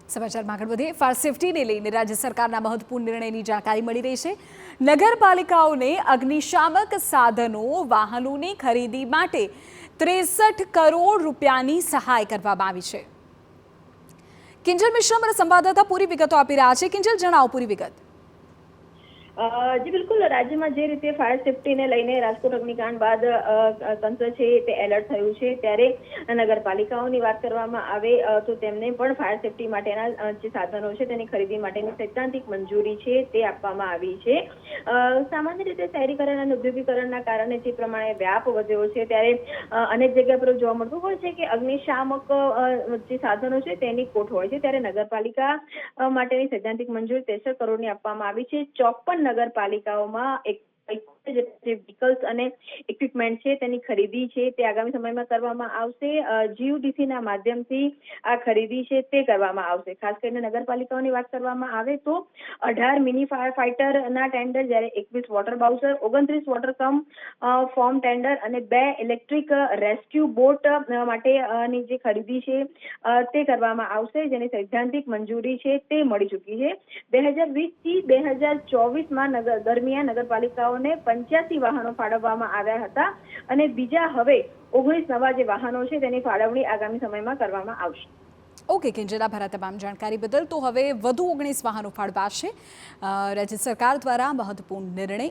સમાચારમાં આગળ વધીએ. ફાયર સેફટીને લઈને રાજ્ય સરકારના મહત્વપૂર્ણ નિર્ણયની જાણકારી મળી રહી છે. નગરપાલિકાઓને અગ્નિશામક સાધનો વાહનોની ખરીદી માટે 63 કરોડ રૂપિયાની સહાય કરવામાં આવી છે. કિંજલ મિશ્રા અમારા સંવાદદાતા પૂરી વિગતો આપી રહ્યા છે. કિંજલ, જણાવો પૂરી વિગત. જી બિલકુલ, રાજ્યમાં જે રીતે ફાયર સેફટીને લઈને રાજકોટ અગ્નિકાંડ બાદ તંત્ર છે તે એલર્ટ થયું છે, ત્યારે નગરપાલિકાઓની વાત કરવામાં આવે તો તેમને પણ ફાયર સેફટી માટેના જે સાધનો છે તેની ખરીદી માટેની સૈદ્ધાંતિક મંજૂરી છે તે આપવામાં આવી છે. સામાન્ય રીતે શહેરીકરણ અને ઉદ્યોગીકરણના કારણે જે પ્રમાણે વ્યાપ વધ્યો છે, ત્યારે અનેક જગ્યા પર જોવા મળતું હોય છે કે અગ્નિશામક જે સાધનો છે તેની ખોટ હોય છે, ત્યારે નગરપાલિકા માટેની સૈદ્ધાંતિક મંજૂરી 63 કરોડની આપવામાં આવી છે. 54 નગરપાલિકાઓમાં જે વ્હીકલ્સ અને ઇક્વિપમેન્ટ છે તેની ખરીદી છે તે આગામી સમયમાં કરવામાં આવશે. જીયુડીસી ના માધ્યમથી આ ખરીદી છે તે કરવામાં આવશે. ખાસ કરીને નગરપાલિકાઓની વાત કરવામાં આવે તો 18 મિની ફાયર ફાઇટરના ટેન્ડર, જ્યારે 21 વોટર બાઉસર, 29 વોટર કમ ફોર્મ ટેન્ડર અને 2 ઇલેક્ટ્રિક રેસ્ક્યુ બોટ માટેની જે ખરીદી છે તે કરવામાં આવશે, જેની સૈદ્ધાંતિક મંજૂરી છે તે મળી ચૂકી છે. 2020 થી 2024માં દરમિયાન નગરપાલિકાઓ 85 વાહનો ફાળવવામાં આવ્યા હતા અને બીજા હવે 19 નવા જે વાહનો છે તેની ફાળવણી આગામી સમયમાં કરવામાં આવશે. ઓકે કિંજલ, આભાર તમામ જાણકારી બદલ. તો હવે વધુ 19 વાહનો ફાળવાશે. રાજ્ય સરકાર દ્વારા મહત્વપૂર્ણ નિર્ણય